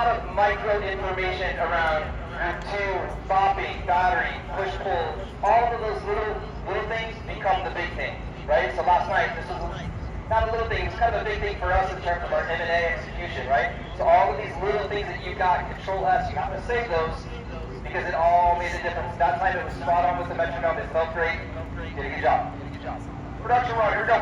lot of micro information around group 2, bopping, battery, push-pull. All of those little things become the big thing, right? So last night, this was not a little thing, it's kind of a big thing for us in terms of our M&A execution, right? So all of these little things that you got control S, you have to save those because it all made a difference. That time it was spot on with the metronome, it felt great. You did a good job. Production run, here we go.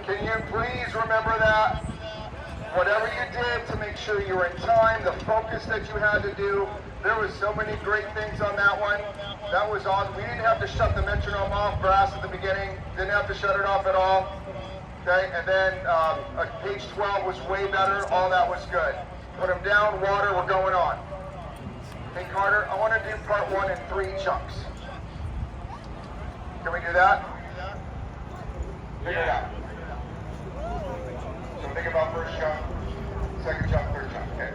Can you please remember that? Whatever you did to make sure you were in time, the focus that you had to do, there was so many great things on that one. That was awesome. We didn't have to shut the metronome off brass at the beginning. Didn't have to shut it off at all. Okay, and then page 12 was way better. All that was good. Put them down, water, we're going on. Hey Carter, I want to do part 1 in 3 chunks. Can we do that? Figure it out. So think about first chunk, second chunk, third chunk. Okay.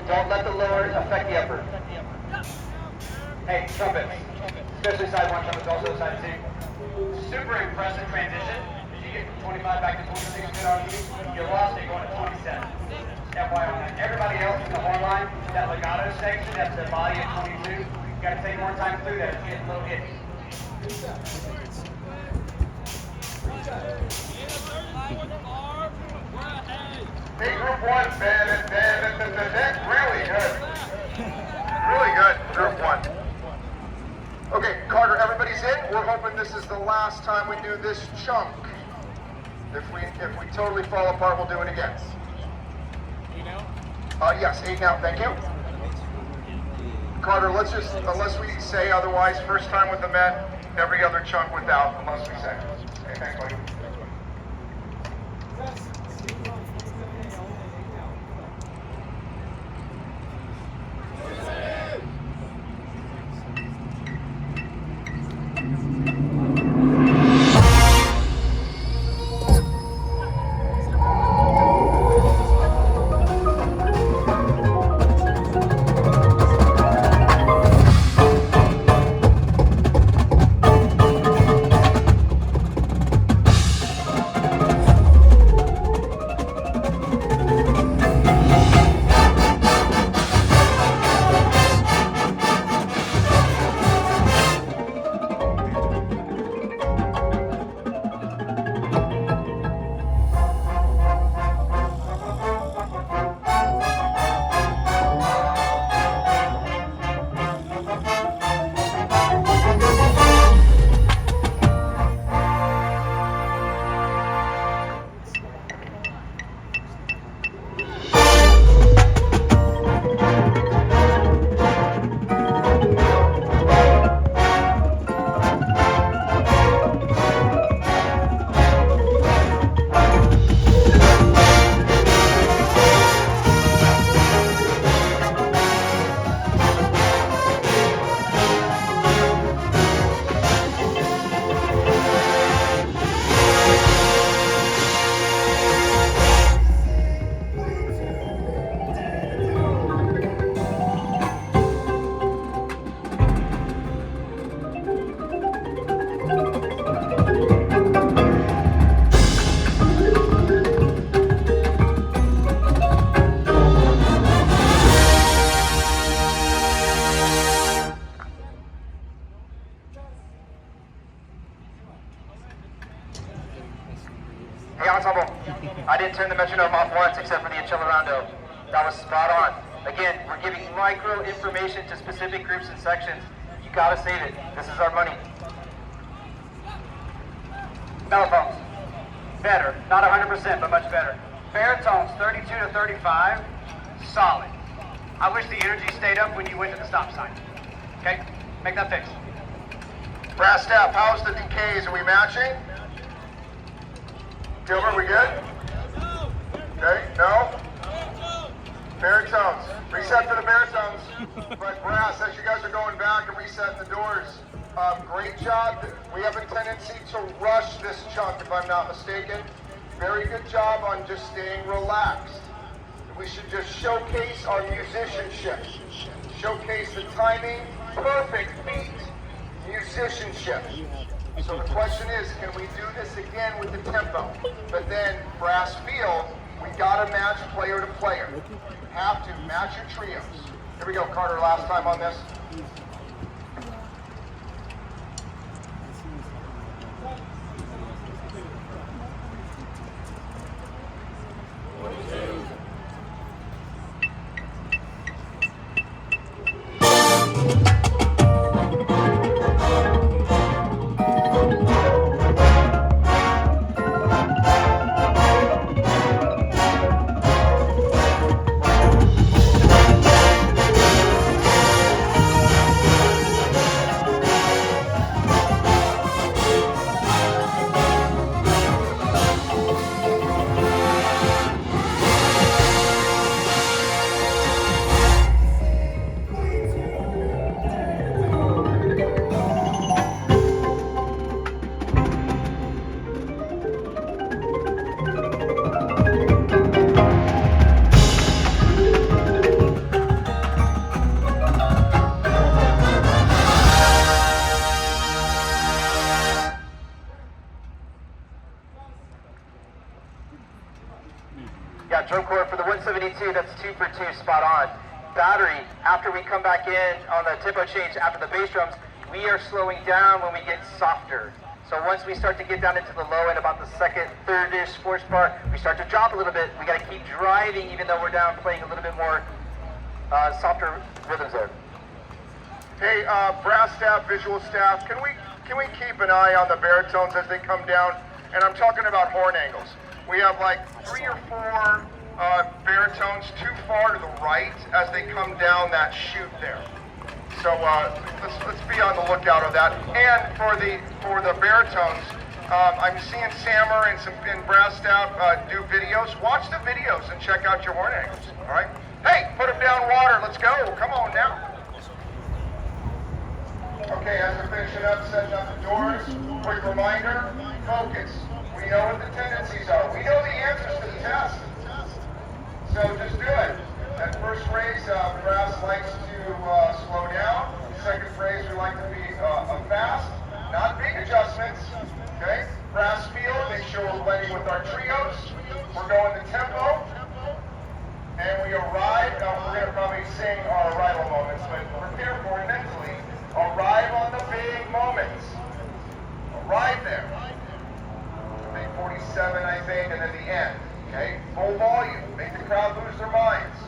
Don't let the lower affect the upper. Hey, trumpet. Especially side 1 trumpets, also side 2. Super impressive transition. Did you get from 25 back to 26 good on you? You lost it going to 27. FYI on that. Everybody else in the horn line, that legato section, that's the body of 22. You got to take more time through that. It's getting a little itchy. Hey, group 1, that's really good. Really good, group 1. Okay, Carter, everybody's in. We're hoping this is the last time we do this chunk. If we totally fall apart, we'll do it again. 8 now? Yes, 8 now, thank you. Carter, let's just, unless we say otherwise, first time with the Met, every other chunk without, unless we say. Okay, thanks, buddy. Hey, Ensemble, I didn't turn the metronome off once except for the accelerando. That was spot on. Again, we're giving micro information to specific groups and sections. You gotta save it. This is our money. Mellophones, better. Not 100%, but much better. Baritones, 32 to 35, solid. I wish the energy stayed up when you went to the stop sign. Okay, make that fix. Brass staff, how's the decays? Are we matching? Gilbert, we good? Okay, no? Baritones. Reset for the baritones. But brass, as you guys are going back and resetting the doors, great job. We have a tendency to rush this chunk, if I'm not mistaken. Very good job on just staying relaxed. We should just showcase our musicianship. Showcase the timing, perfect beat, musicianship. So the question is, can we do this again with the tempo? But then, brass feel, we gotta match player to player. Have to match your trios. Here we go, Carter, last time on this. Yeah, drum corps for the 172, that's 2 for 2, spot on. Battery, after we come back in on the tempo change after the bass drums, we are slowing down when we get softer. So once we start to get down into the low end, about the second, third-ish, fourth part, we start to drop a little bit. We got to keep driving even though we're down playing a little bit more softer rhythms there. Hey, brass staff, visual staff, can we keep an eye on the baritones as they come down? And I'm talking about horn angles. We have like 3 or 4 baritones too far to the right as they come down that chute there. So let's be on the lookout of that. And for the baritones, I'm seeing Sammer and brass staff do videos. Watch the videos and check out your horn angles. All right. Hey, put them down water. Let's go. Come on now. Okay, as we're finishing up, setting up the doors, quick reminder, focus. We know what the tendencies are. We know the answers to the test. So just do it. That first phrase, brass likes to slow down. Second phrase, we like to be fast, not big adjustments. Okay? Brass feel, make sure we're blending with our trios. We're going to tempo. And we arrive, now we're going to probably sing our arrival moments, but prepare for it mentally. Arrive on the big moments. Arrive there. Big 47, I think, and then the end. Okay? Full volume. Make the crowd lose their minds.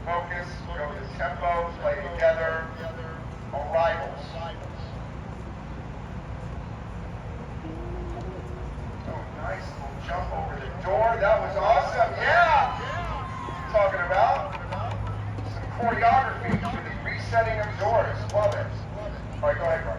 Focus, go to tempos, play together. Arrivals. Oh, nice little jump over the door. That was awesome. Yeah! Talking about some choreography for the resetting of doors. Love it. All right, go ahead, Mark.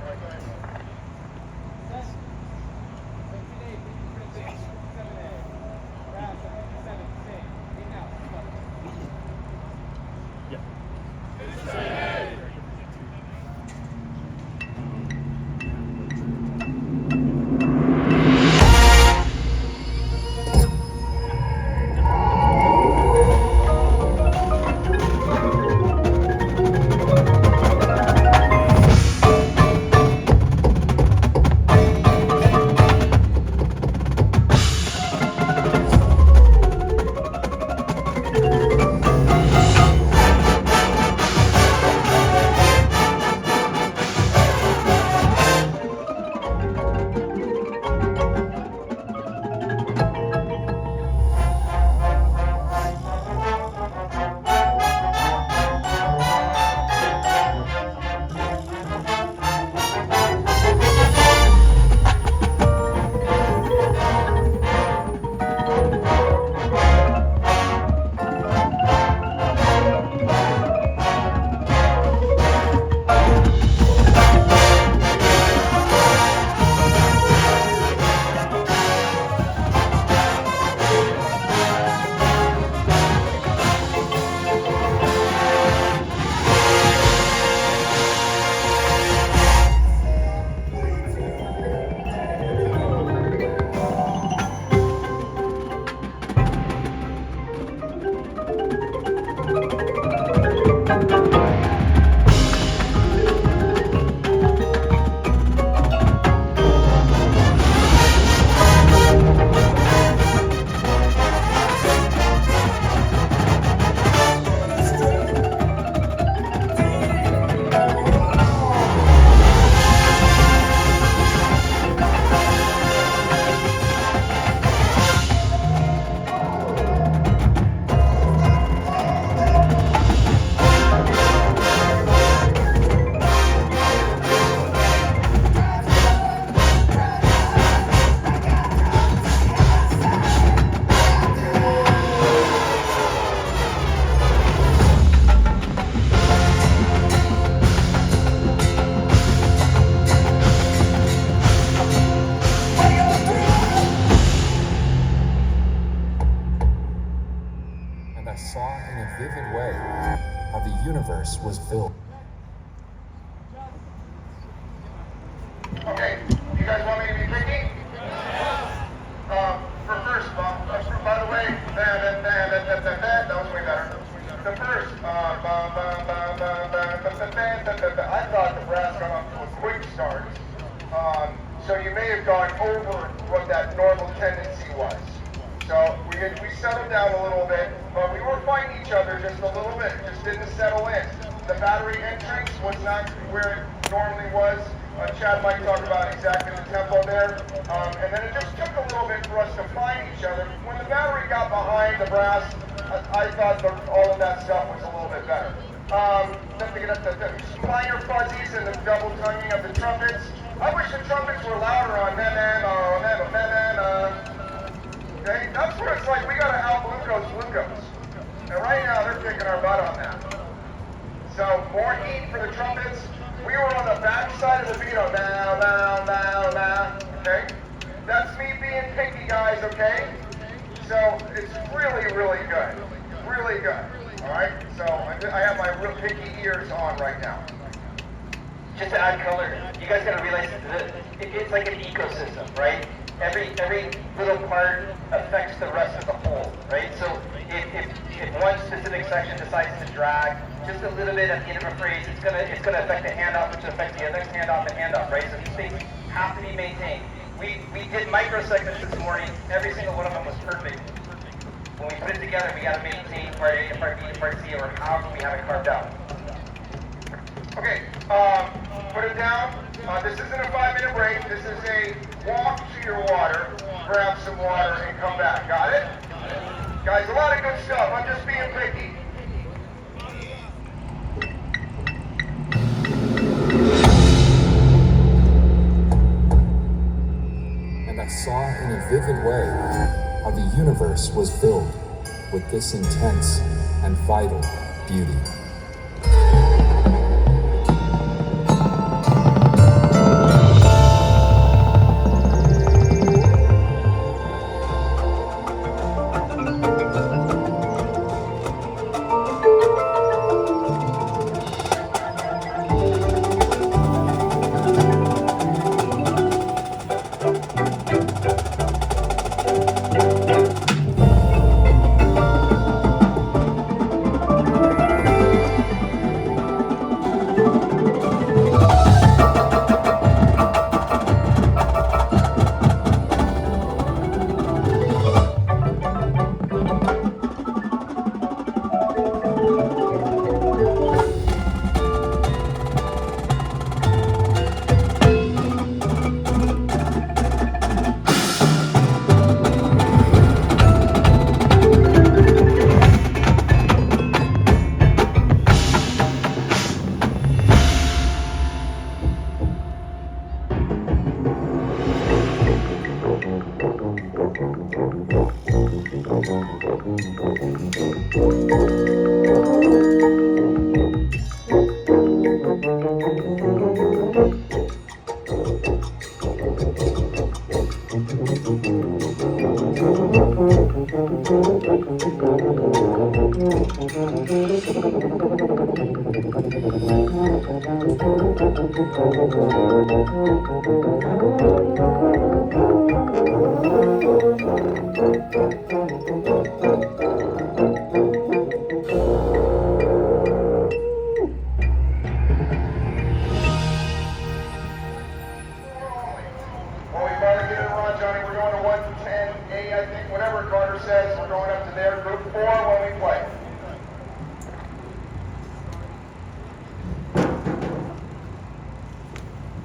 Was filled. Okay, you guys want me to be picky? For first, by the way, that was way better. The first, I thought the brass got off to a quick start. So you may have gone over what that normal tendency was. So we settled down a little bit, but we were fighting each other just a little bit. It just didn't settle in. The battery entrance was not where it normally was. Chad might talk about exactly the tempo there. And then it just took a little bit for us to find each other. When the battery got behind the brass, I thought all of that stuff was a little bit better. Then to get up the minor fuzzies and the double tonguing of the trumpets. I wish the trumpets were louder on okay? That's what it's like. We gotta out glucose. And right now they're kicking our butt on that. So more heat for the trumpets. We were on the back side of the beat on now, now, now, now, okay? That's me being picky, guys, okay? So it's really, really good. Really good, all right? So I have my real picky ears on right now. Just to add color, you guys gotta realize that it's like an ecosystem, right? Every little part affects the rest of the whole, right? So if one specific section decides to drag just a little bit at the end of a phrase, it's gonna affect the handoff, which affects the next handoff and handoff, right? So these things have to be maintained. We did microsegments this morning. Every single one of them was perfect. When we put it together, we gotta maintain part A, part B, part C, or how can we have it carved out? Okay, put it down. This isn't a 5-minute break. This is a walk to your water, grab some water, and come back. Got it? Guys, a lot of good stuff. I'm just being picky. And I saw in a vivid way how the universe was filled with this intense and vital beauty.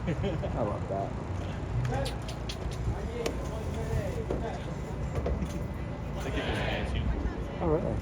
I love that. Oh, really?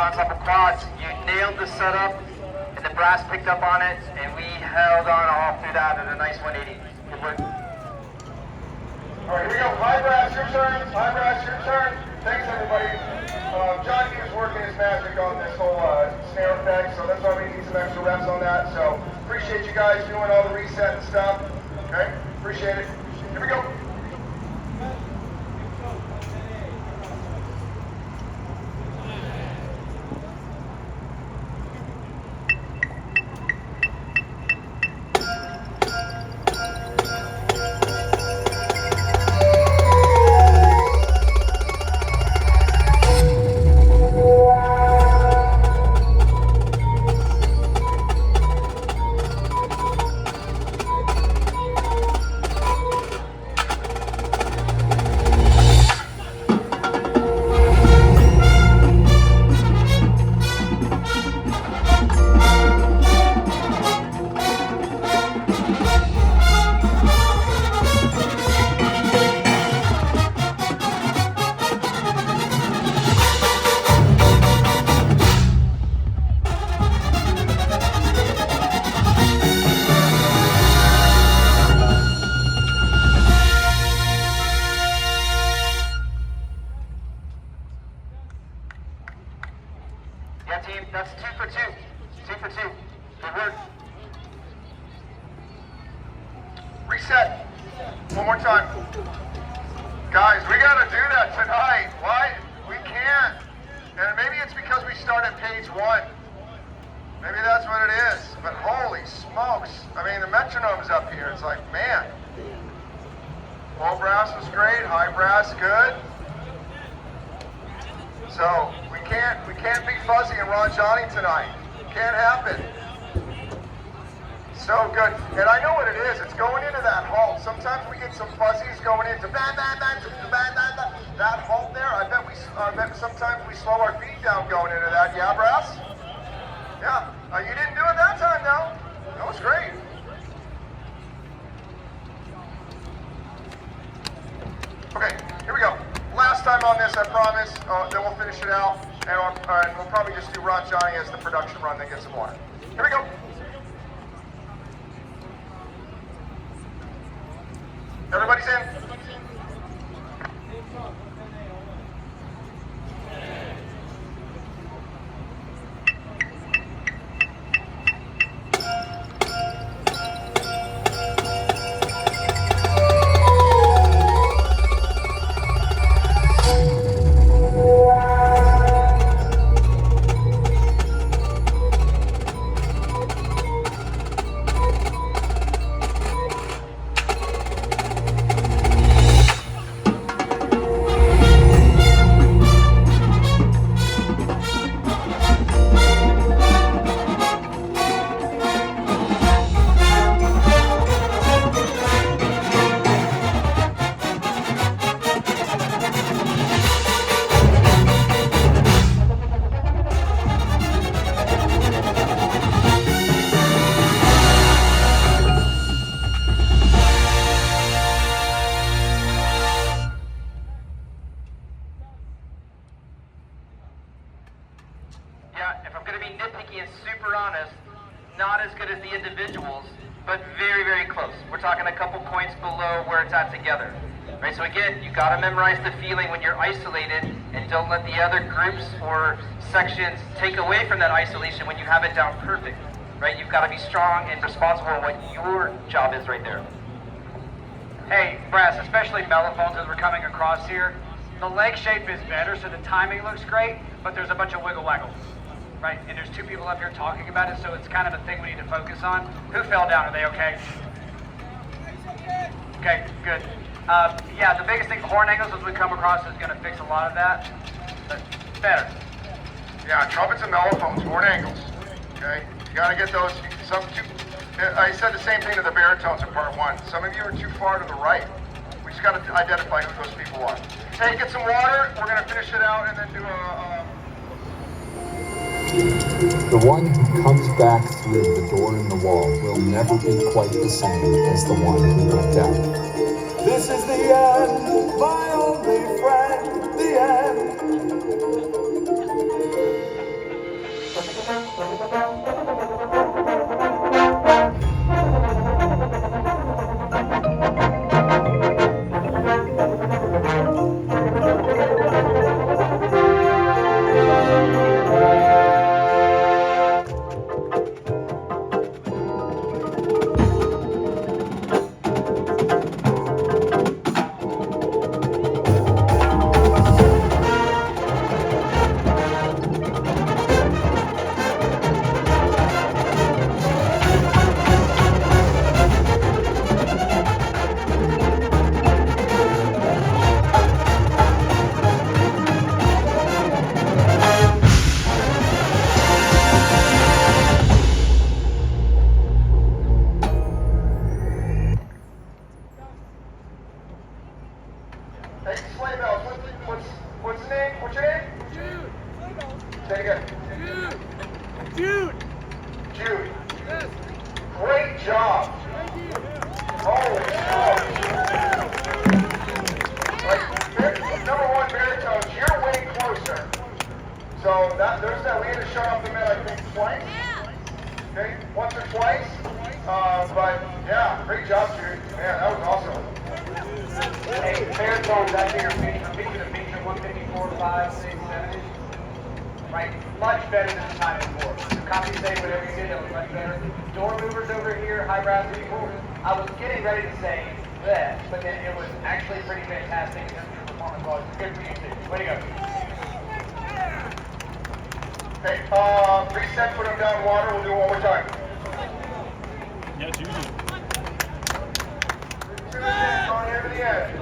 ensemble quads. You nailed the setup, and the brass picked up on it, and we held on all through that at a nice 180. Good work. All right, here we go. High brass, your turn. High brass, your turn. Thanks, everybody. John was working his magic on this whole snare effect, so that's why we need some extra reps on that. So appreciate you guys doing all the reset and stuff. Okay, appreciate it. Here we go. Yeah, team, that's 2 for 2. 2 for 2. Good work. Reset. One more time. Guys, we gotta do that tonight. Why? We can't. And maybe it's because we start at page 1. Maybe that's what it is. But holy smokes. I mean, the metronome's up here. It's like, man. Low brass was great. High brass, good. So we can't be fuzzy and Ron Johnny tonight. Can't happen. So good. And I know what it is. It's going into that halt. Sometimes we get some fuzzies going into bang, bang, bang, bang, bang, bang. That halt there. I bet sometimes we slow our feet down going into that. Yeah, brass? Yeah. You didn't do it that time, though. That was great. Okay, here we go. Last time on this, I promise. Then we'll finish it out. And we'll probably just do Ron Johnny as the production run, then get some water. Here we go. Everybody's in. If I'm going to be nitpicky and super honest, not as good as the individuals, but very, very close. We're talking a couple points below where it's at together. Right, so again, you got to memorize the feeling when you're isolated, and don't let the other groups or sections take away from that isolation when you have it down perfect. Right, you've got to be strong and responsible in what your job is right there. Hey, brass, especially mellophones as we're coming across here, the leg shape is better, so the timing looks great, but there's a bunch of wiggle waggle, right? And there's two people up here talking about it, so it's kind of a thing we need to focus on. Who fell down? Are they okay? Okay, good. Yeah, the biggest thing, horn angles as we come across is going to fix a lot of that, but better. Yeah, trumpets and mellophones, horn angles. Okay, you got to get those. I said the same thing to the baritones in part one. Some of you are too far to the right. We just got to identify who those people are. Hey, get some water. We're going to finish it out and then do The one who comes back through the door in the wall will never be quite the same as the one who went out. This is the end, my only friend, the end. Hey, sleigh bells. What's the name? What's your name? Jude. Say it again. Jude. Jude. Yes. Great job. Thank you. Holy smokes. Like, number one, baritones, you're way closer. So there's that. We had to shut off the mid, I think, twice. Okay, once or twice. But yeah, great job, Jude. Man, that was awesome. Hey, baritones, that's your feature. Feature to feature, 154, 5, 6, 7. Right, much better than the time before. Copy, say whatever you did, that was much better. Door movers over here, high brass people. I was getting ready to say that, but then it was actually pretty fantastic in terms of performance quality. Good for you too. Way to go. Okay, reset, put them down water. We'll do it one more time. Yeah, Jude. On here to the end.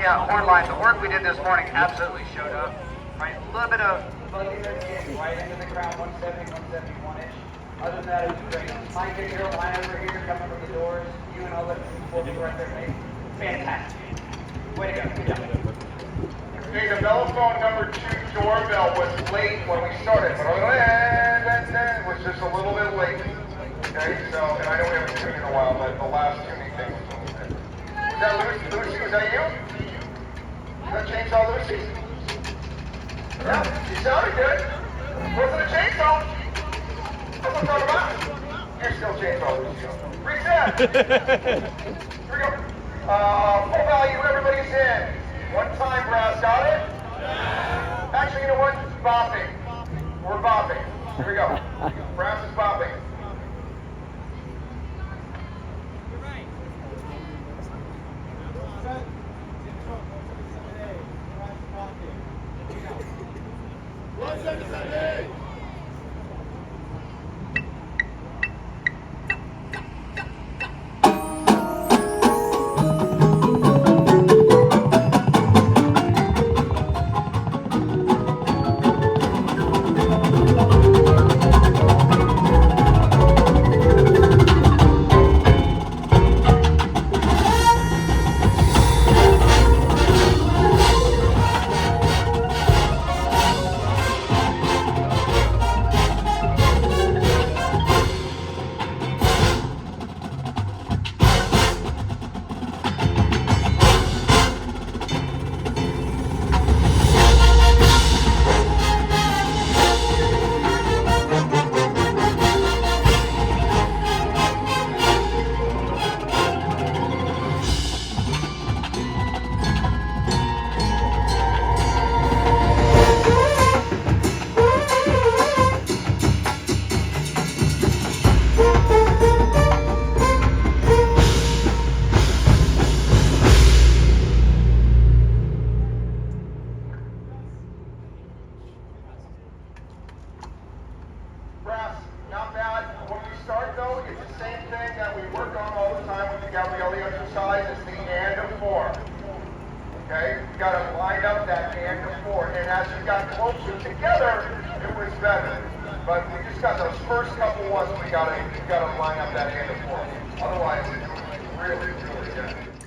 Yeah, horn line. The work we did this morning absolutely showed up. Right, a little bit of fuzziness getting right into the crowd, 170, 171-ish. Other than that, it was great. Mike and your line over here coming from the doors. You and all the people right there, mate. Fantastic. Way to go. Good job. Okay, the telephone number 2 doorbell was late when we started, but it was just a little bit late. Okay, so, and I know we haven't tuned in a while, but the last tuning thing was a little bit. Was that Lucy? Was that you? Did that chainsaw Lucy? Yeah, she sounded good. Wasn't a chainsaw. That's what I'm talking about. You're still chainsaw Lucy. Reset. Here we go. Full value, everybody's in. One time, brass, got it? Actually, you know what? Bopping. We're bopping. Here we go. Brass is bopping. Brass, not bad. When we start though, it's the same thing that we work on all the time with the Gabrielli exercise is the and of 4. Okay? You got to line up that and of 4. And as you got closer together, it was better. But we just got those first couple ones, we got to line up that and of 4. Otherwise, it's really, really good.